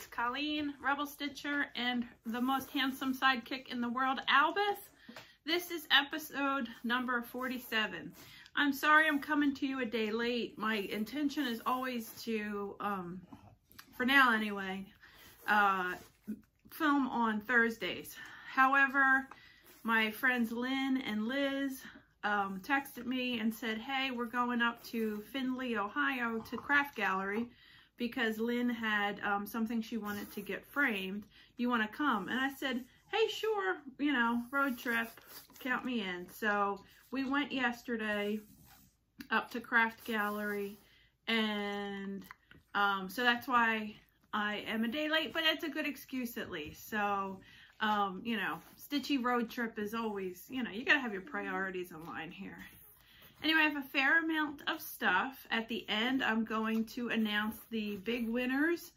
Keepsakes, Colleen, Rebel Stitcher, and the most handsome sidekick in the world, Albus. This is episode number 47. I'm sorry I'm coming to you a day late. My intention is always to, for now anyway, film on Thursdays. However, my friends Lynn and Liz texted me and said, hey, we're going up to Findlay, Ohio to Craft Gallery because Lynn had something she wanted to get framed. You want to come? And I said, hey, sure, you know, road trip, count me in. So we went yesterday up to Craft Gallery, and so that's why I am a day late, but it's a good excuse at least. So, you know, stitchy road trip is always, you know, you gotta have your priorities in line here. Anyway, I have a fair amount of stuff. At the end, I'm going to announce the big winners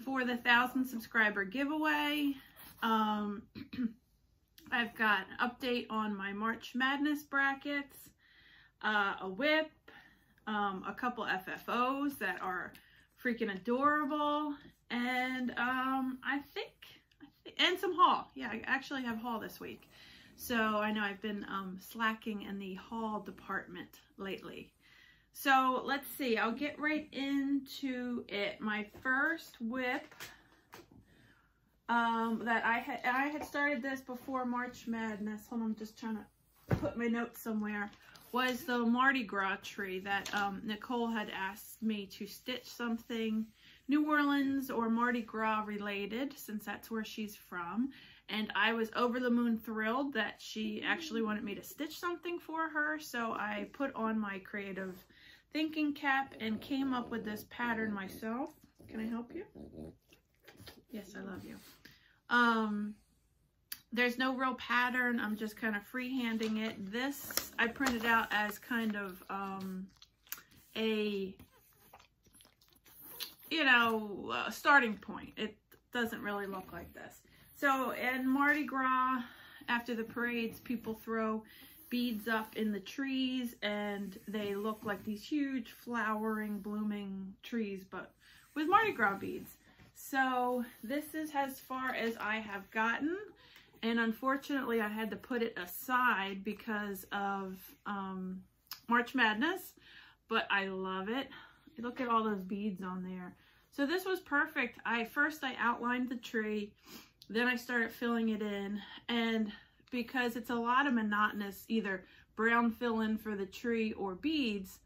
for the 1,000 subscriber giveaway. I've got an update on my March Madness brackets, a whip, a couple FFOs that are freaking adorable, and I think and some haul. Yeah, I actually have haul this week. So I know I've been slacking in the haul department lately. So let's see, I'll get right into it. My first whip that I had started this before March Madness. Hold on, I'm just trying to put my notes somewhere. Was the Mardi Gras tree that Nicole had asked me to stitch something New Orleans or Mardi Gras related, since that's where she's from. And I was over the moon thrilled that she actually wanted me to stitch something for her. So I put on my creative thinking cap and came up with this pattern myself. Can I help you? Yes, I love you. There's no real pattern. I'm just kind of freehanding it. This I printed out as kind of a, you know, starting point. It doesn't really look like this. So in Mardi Gras, after the parades, people throw beads up in the trees and they look like these huge flowering, blooming trees, but with Mardi Gras beads. So this is as far as I have gotten. And unfortunately, I had to put it aside because of March Madness, but I love it. Look at all those beads on there. So this was perfect. First I outlined the tree, then I started filling it in, and because it's a lot of monotonous, either brown fill in for the tree or beads,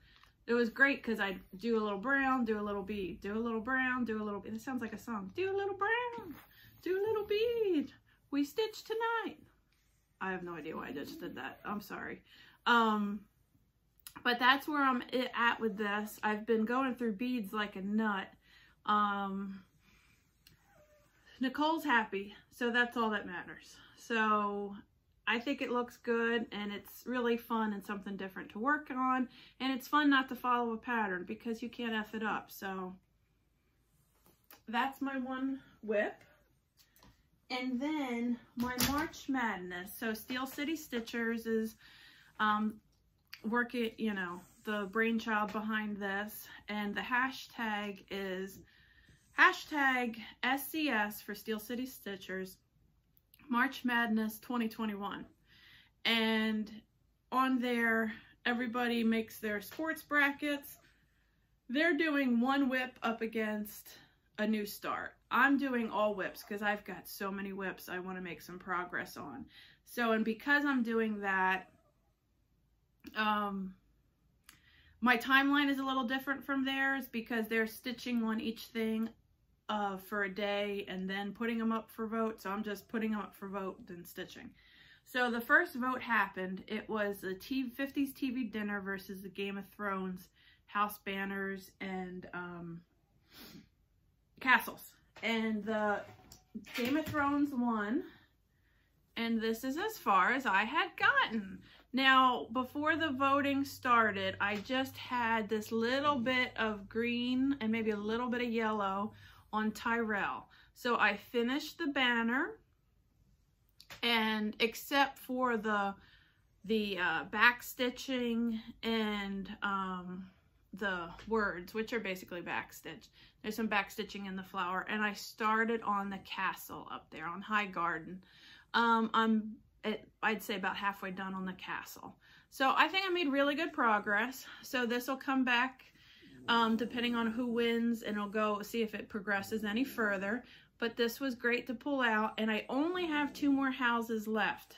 it was great because I'd do a little brown, do a little bead, do a little brown, do a little bead. It sounds like a song. Do a little brown, do a little bead. We stitch tonight. I have no idea why I just did that. I'm sorry. But that's where I'm at with this. I've been going through beads like a nut. Nicole's happy, so that's all that matters. So I think it looks good, and it's really fun and something different to work on. And it's fun not to follow a pattern because you can't F it up. So that's my one whip. And then my March Madness. So Steel City Stitchers is working, you know, the brainchild behind this. And the hashtag is hashtag SCS for Steel City Stitchers March Madness 2021. And on there, everybody makes their sports brackets. They're doing one whip up against a new start. I'm doing all whips because I've got so many whips I want to make some progress on. So, and because I'm doing that, my timeline is a little different from theirs because they're stitching on each thing for a day and then putting them up for vote. So I'm just putting them up for vote and stitching. So the first vote happened. It was the 50s TV dinner versus the Game of Thrones house banners and castles. And the Game of Thrones won. And this is as far as I had gotten. Now, before the voting started, I just had this little bit of green and maybe a little bit of yellow on Tyrell. So I finished the banner, and except for the back stitching and the words, which are basically backstitched. There's some backstitching in the flower, and I started on the castle up there on High Garden. I'd say about halfway done on the castle. So I think I made really good progress. So this will come back depending on who wins, and I'll go see if it progresses any further. But this was great to pull out, and I only have 2 more houses left.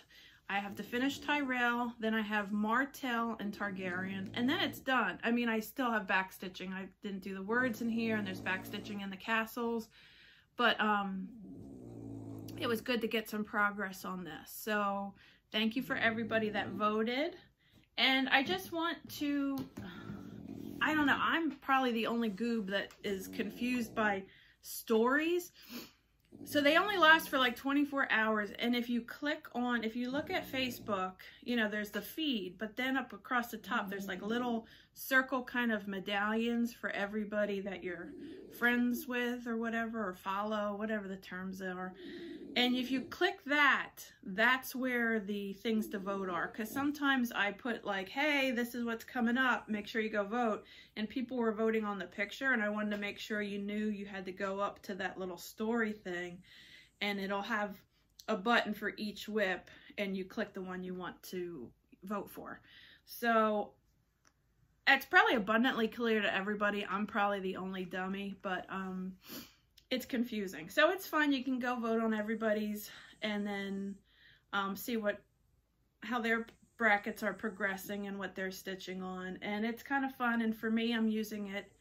I have to finish Tyrell, then I have Martell and Targaryen, and then it's done. I mean, I still have backstitching. I didn't do the words in here, and there's backstitching in the castles, but it was good to get some progress on this. So thank you for everybody that voted. And I just want to, I don't know, I'm probably the only goob that is confused by stories. So they only last for like 24 hours. And if you click on, if you look at Facebook, you know, there's the feed, but then up across the top, there's like little circle kind of medallions for everybody that you're friends with or whatever, or follow, whatever the terms are. And if you click that, that's where the things to vote are. Because sometimes I put like, hey, this is what's coming up, make sure you go vote. And people were voting on the picture, and I wanted to make sure you knew you had to go up to that little story thing. And it'll have a button for each whip, and you click the one you want to vote for. So it's probably abundantly clear to everybody. I'm probably the only dummy, but it's confusing. So it's fun. You can go vote on everybody's and then see how their brackets are progressing and what they're stitching on. And it's kind of fun. And for me, I'm using it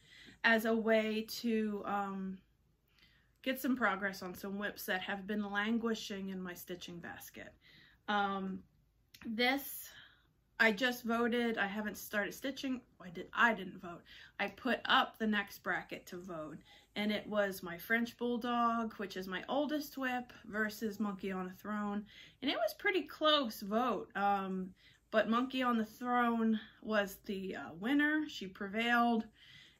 as a way to get some progress on some whips that have been languishing in my stitching basket. I just voted. I haven't started stitching. I didn't vote. I put up the next bracket to vote, and it was my French Bulldog, which is my oldest whip, versus Monkey on a Throne, and it was pretty close vote. But Monkey on the Throne was the winner. She prevailed,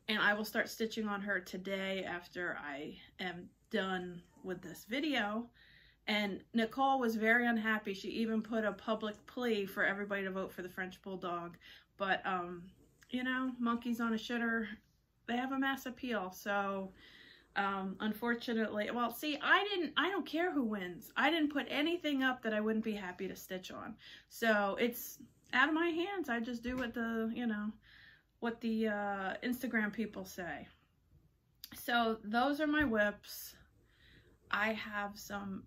and I will start stitching on her today after I am done with this video. And Nicole was very unhappy. She even put a public plea for everybody to vote for the French Bulldog. But, you know, monkeys on a shitter, they have a mass appeal. So, unfortunately, well, see, I don't care who wins. I didn't put anything up that I wouldn't be happy to stitch on. So it's out of my hands. I just do what the, you know, what the Instagram people say. So those are my whips. I have some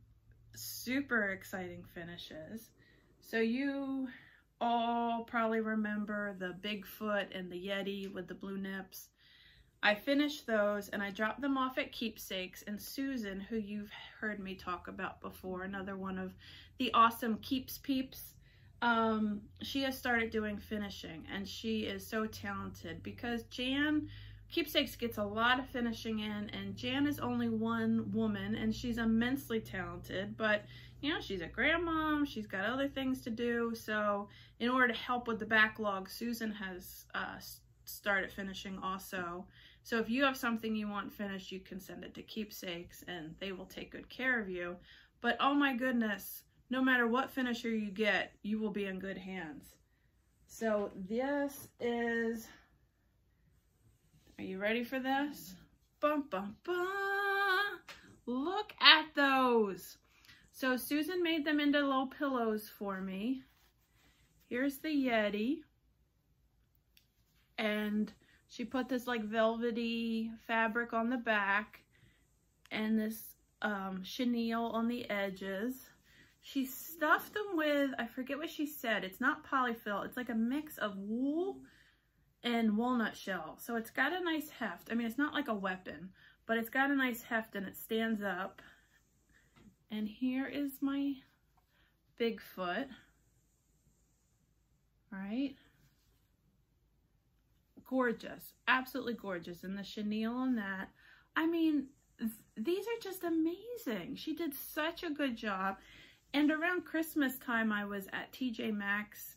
super exciting finishes. So you all probably remember the Bigfoot and the Yeti with the blue nips. I finished those and I dropped them off at Keepsakes, and Susan, who you've heard me talk about before, another one of the awesome Keeps peeps, she has started doing finishing, and she is so talented because Keepsakes gets a lot of finishing in, and Jan is only one woman, and she's immensely talented, but, you know, she's a grandmom, she's got other things to do, so in order to help with the backlog, Susan has started finishing also. So if you have something you want finished, you can send it to Keepsakes, and they will take good care of you. But, oh my goodness, no matter what finisher you get, you will be in good hands. So this is... Are you ready for this? Bum, bum, bum. Look at those. So Susan made them into little pillows for me. Here's the Yeti. And she put this like velvety fabric on the back and this chenille on the edges. She stuffed them with, I forget what she said. It's not polyfill. It's like a mix of wool and walnut shell. So it's got a nice heft. I mean, it's not like a weapon, but it's got a nice heft and it stands up. And here is my Bigfoot. All right. Gorgeous. Absolutely gorgeous. And the chenille on that. I mean, these are just amazing. She did such a good job. And around Christmas time, I was at TJ Maxx,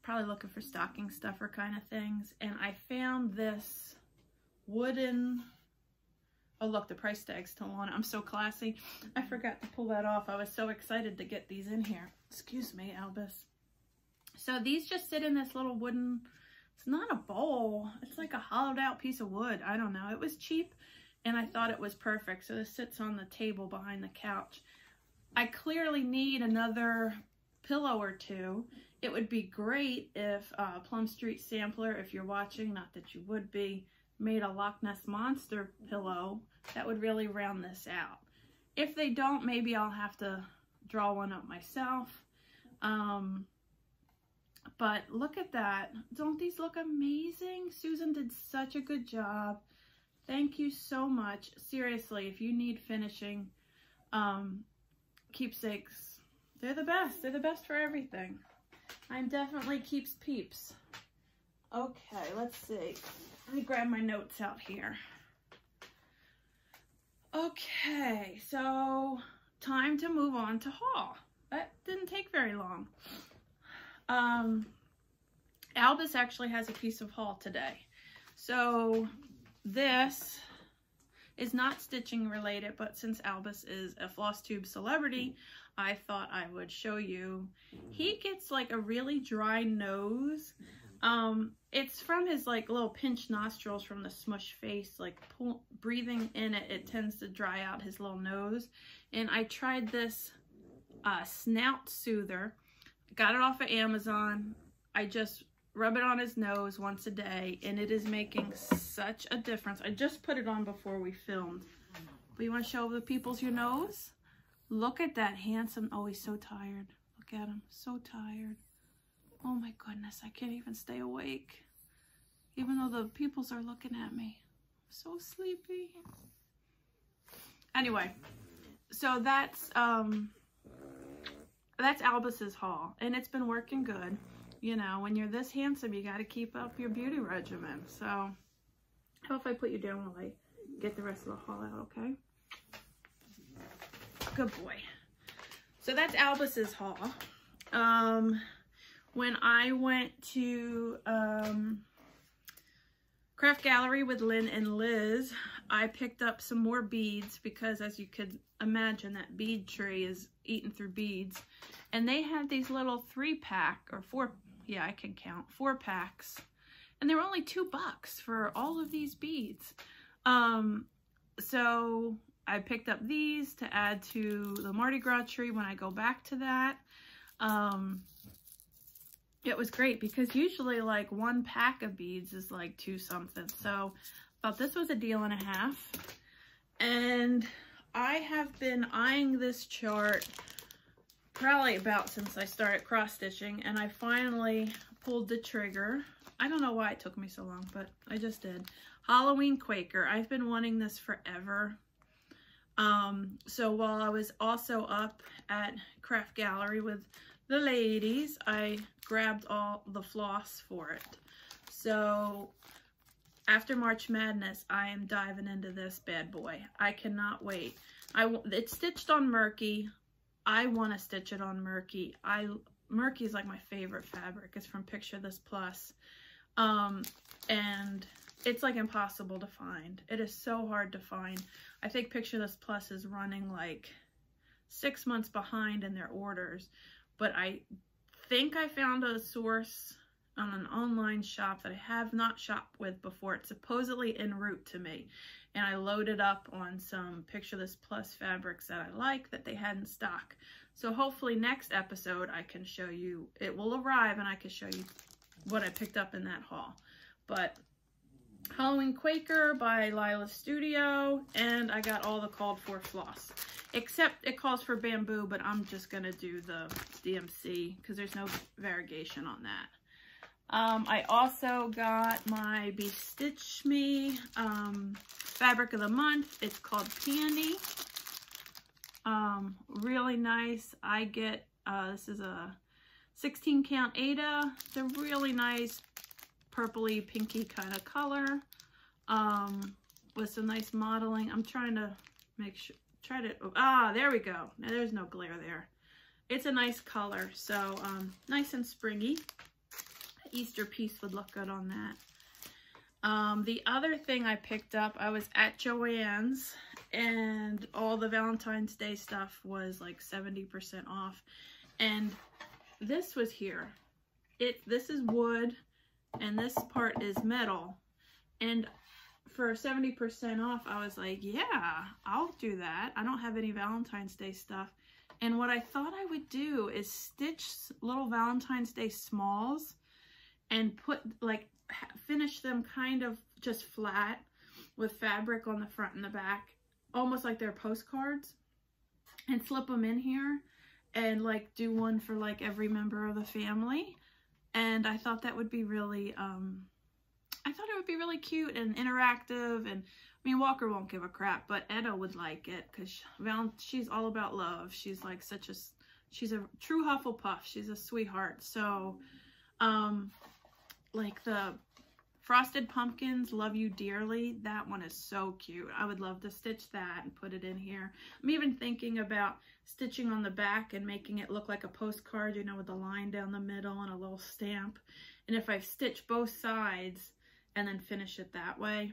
probably looking for stocking stuffer kind of things, and I found this wooden, oh look, the price tag's still on it. I'm so classy. I forgot to pull that off. I was so excited to get these in here. Excuse me, Albus. So these just sit in this little wooden It's not a bowl. It's like a hollowed out piece of wood. I don't know. It was cheap and I thought it was perfect. So this sits on the table behind the couch. I clearly need another pillow or two. It would be great if Plum Street Sampler, if you're watching, not that you would be, made a Loch Ness Monster pillow. That would really round this out. If they don't, maybe I'll have to draw one up myself. But look at that. Don't these look amazing? Susan did such a good job. Thank you so much. Seriously, if you need finishing keepsakes, they're the best. They're the best for everything. I'm definitely keeps peeps. Okay, let's see. Let me grab my notes out here. Okay, so time to move on to haul. That didn't take very long. Albus actually has a piece of haul today. So this is not stitching related, but since Albus is a FlossTube celebrity, I thought I would show you. He gets like a really dry nose. It's from his like little pinched nostrils from the smush face, like breathing in it, it tends to dry out his little nose. And I tried this snout soother. Got it off of Amazon. I just rub it on his nose once a day and it is making such a difference. I just put it on before we filmed. But you want to show the peoples your nose? Look at that handsome, oh, he's so tired. Look at him, so tired. Oh my goodness, I can't even stay awake. Even though the peoples are looking at me. I'm so sleepy. Anyway, so that's Albus's haul, and it's been working good. You know, when you're this handsome, you got to keep up your beauty regimen. So, how if I put you down while I get the rest of the haul out, okay? Good boy. So that's Albus's haul. When I went to Craft Gallery with Lynn and Liz, I picked up some more beads because, as you could imagine, that bead tree is eaten through beads. And they had these little 3-pack or 4, yeah, I can count, 4 packs. And they were only $2 for all of these beads. So I picked up these to add to the Mardi Gras tree when I go back to that. It was great because usually like 1 pack of beads is like 2 something. So I thought this was a deal and a half. And I have been eyeing this chart probably about since I started cross stitching, and I finally pulled the trigger. I don't know why it took me so long, but I just did. Halloween Quaker. I've been wanting this forever. So while I was also up at Craft Gallery with the ladies, I grabbed all the floss for it. So after March Madness, I am diving into this bad boy. I cannot wait. It's stitched on Murky. I want to stitch it on Murky. Murky is like my favorite fabric. It's from Picture This Plus. And it's like impossible to find. It is so hard to find. I think Picture This Plus is running like 6 months behind in their orders. But I think I found a source on an online shop that I have not shopped with before. It's supposedly en route to me. And I loaded up on some Picture This Plus fabrics that I like that they had in stock. So hopefully next episode I can show you, it will arrive and I can show you what I picked up in that haul. But Halloween Quaker by Lila's Studio, and I got all the called for floss. Except it calls for bamboo, but I'm just going to do the DMC because there's no variegation on that. I also got my Be Stitch Me fabric of the month. It's called Peony. Really nice. I get, this is a 16 count Aida. It's a really nice purpley pinky kind of color with some nice modeling. I'm trying to make sure, there we go. Now there's no glare there. It's a nice color, so nice and springy. Easter piece would look good on that. The other thing I picked up, I was at Joanns and all the Valentine's Day stuff was like 70% off, and this was here. This is wood. and this part is metal. And for 70% off, I was like, yeah, I'll do that. I don't have any Valentine's Day stuff. And what I thought I would do is stitch little Valentine's Day smalls and put, like, finish them kind of just flat with fabric on the front and the back, almost like they're postcards, and slip them in here and like do one for like every member of the family. And I thought that would be really, I thought it would be really cute and interactive. And I mean, Walker won't give a crap, but Etta would like it because she's all about love. She's like she's a true Hufflepuff. She's a sweetheart. So, like the Frosted Pumpkins, Love You Dearly, that one is so cute. I would love to stitch that and put it in here. I'm even thinking about stitching on the back and making it look like a postcard, you know, with a line down the middle and a little stamp. And if I stitch both sides and then finish it that way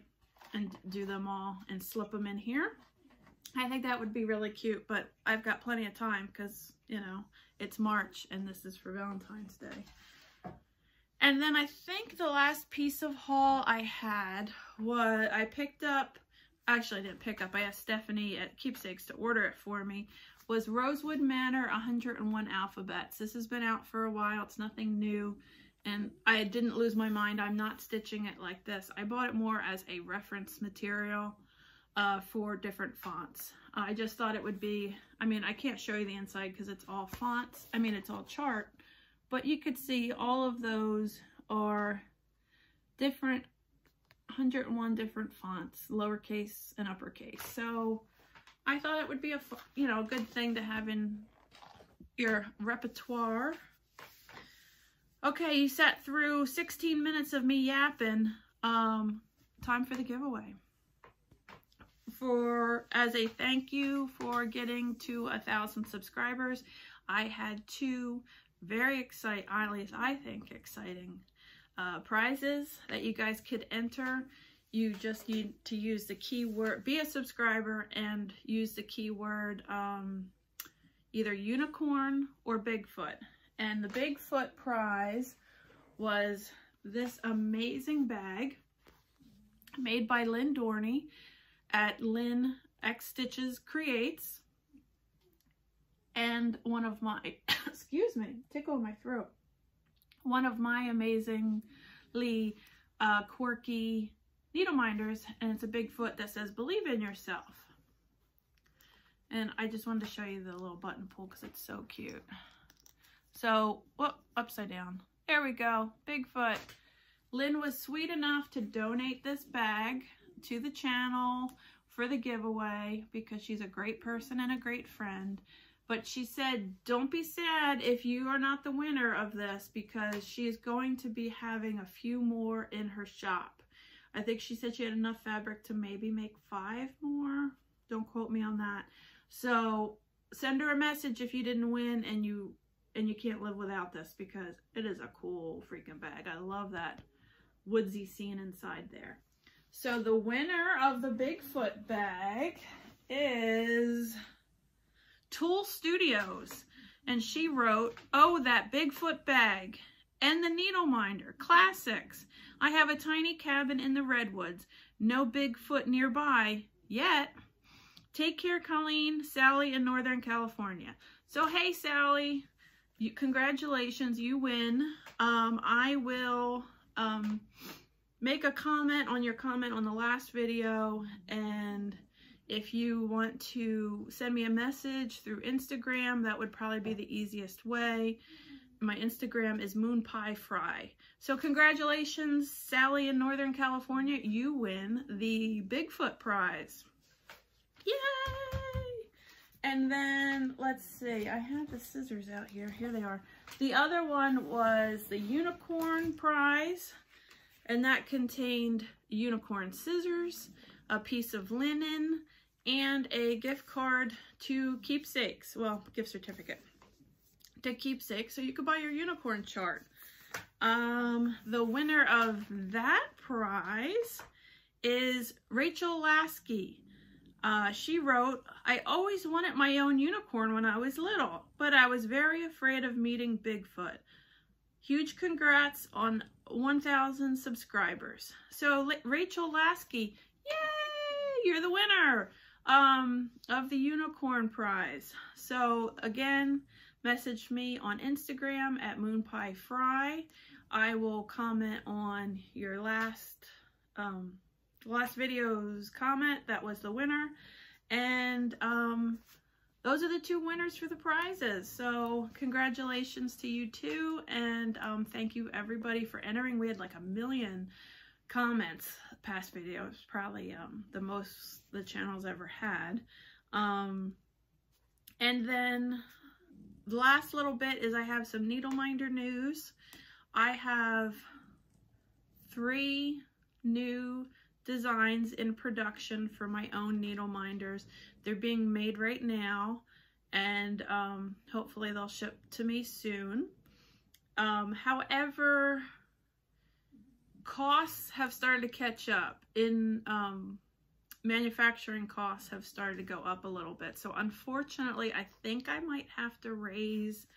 and do them all and slip them in here, I think that would be really cute. But I've got plenty of time because, you know, it's March and this is for Valentine's Day. And then I think the last piece of haul I had was, I picked up, actually I didn't pick up, I asked Stephanie at Keepsakes to order it for me, was Rosewood Manor 101 Alphabets. This has been out for a while, it's nothing new, and I didn't lose my mind. I'm not stitching it like this. I bought it more as a reference material for different fonts. I just thought it would be, I mean, I can't show you the inside because it's all fonts, I mean, it's all chart. But you could see all of those are different, 101 different fonts, lowercase and uppercase. So I thought it would be a, you know, a good thing to have in your repertoire. Okay, you sat through 16 minutes of me yapping. Time for the giveaway. As a thank you for getting to 1,000 subscribers, I had two very exciting, at least I think exciting, prizes that you guys could enter. You just need to use the keyword, be a subscriber, and use the keyword either unicorn or Bigfoot. And the Bigfoot prize was this amazing bag made by Lynn Dorney at Lynn X Stitches Creates. And one of my, excuse me, tickle in my throat. One of my amazingly quirky needle minders, and it's a Bigfoot that says, "Believe in yourself." And I just wanted to show you the little button pull because it's so cute. So, whoop, upside down. There we go, Bigfoot. Lynn was sweet enough to donate this bag to the channel for the giveaway because she's a great person and a great friend. But she said, don't be sad if you are not the winner of this because she is going to be having a few more in her shop. I think she said she had enough fabric to maybe make 5 more. Don't quote me on that. So send her a message if you didn't win and you can't live without this because it is a cool freaking bag. I love that woodsy scene inside there. So the winner of the Bigfoot bag is Tool Studios, and she wrote, "Oh, that Bigfoot bag and the needle minder, classics. I have a tiny cabin in the redwoods. No Bigfoot nearby yet. Take care, Colleen, Sally in Northern California." So hey, Sally, congratulations, you win. I will make a comment on your comment on the last video, and if you want to send me a message through Instagram, that would probably be the easiest way. My Instagram is moonpiefry. So congratulations, Sally in Northern California. You win the Bigfoot prize. Yay! And then, let's see. I have the scissors out here. Here they are. The other one was the unicorn prize. And that contained unicorn scissors, a piece of linen, and a gift card to Keepsakes, well, gift certificate to Keepsakes, so you could buy your unicorn chart. The winner of that prize is Rachel Lasky. She wrote, "I always wanted my own unicorn when I was little, but I was very afraid of meeting Bigfoot. huge congrats on 1,000 subscribers. So Rachel Lasky, yay, you're the winner of the unicorn prize. So again, message me on Instagram at moonpiefry. I will comment on your last video's comment. That was the winner. And those are the 2 winners for the prizes. So congratulations to you too. And thank you everybody for entering. We had like 1 million comments past videos, probably the most the channel's ever had. And then the last little bit is I have some needle minder news. I have 3 new designs in production for my own needle minders. They're being made right now, and hopefully they'll ship to me soon. However, costs have started to catch up. Manufacturing costs have started to go up a little bit. So unfortunately, I think I might have to raise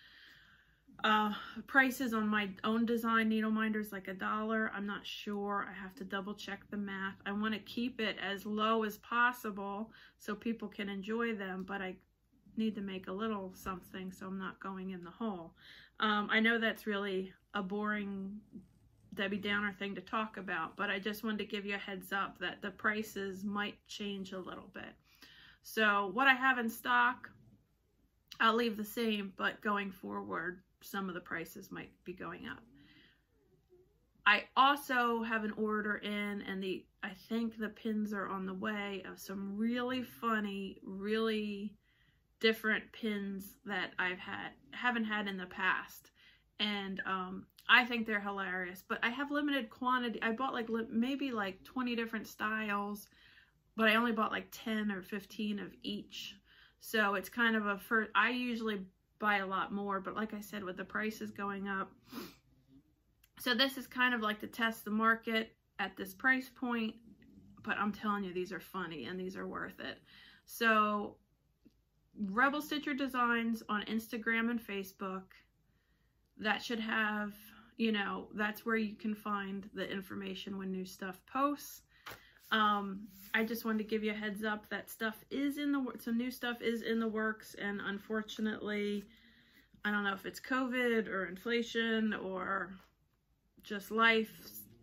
prices on my own design needle minders like $1. I'm not sure. I have to double check the math. I want to keep it as low as possible so people can enjoy them, but I need to make a little something so I'm not going in the hole. I know that's really a boring Debbie Downer thing to talk about, but I just wanted to give you a heads up that the prices might change a little bit. So what I have in stock, I'll leave the same, but going forward, some of the prices might be going up. I also have an order in, and I think the pins are on the way, of some really funny, really different pins that haven't had in the past. And I think they're hilarious, but I have limited quantity. I bought like maybe like 20 different styles, but I only bought like 10 or 15 of each. So it's kind of I usually buy a lot more, but like I said, with the prices going up. So this is kind of like to test the market at this price point, but I'm telling you, these are funny and these are worth it. So Rebel Stitcher Designs on Instagram and Facebook. That should have, you know, that's where you can find the information when new stuff posts. I just wanted to give you a heads up that stuff is in the works. Some new stuff is in the works, and unfortunately, I don't know if it's COVID or inflation or just life,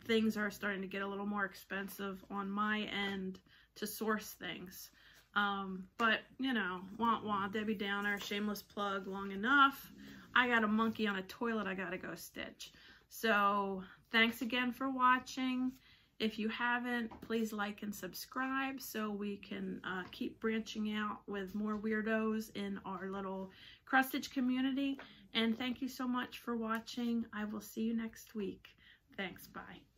things are starting to get a little more expensive on my end to source things. But you know, Debbie Downer, shameless plug long enough. I got a monkey on a toilet I gotta go stitch. So thanks again for watching. If you haven't, please like and subscribe so we can keep branching out with more weirdos in our little cross stitch community. And thank you so much for watching. I will see you next week. Thanks, bye.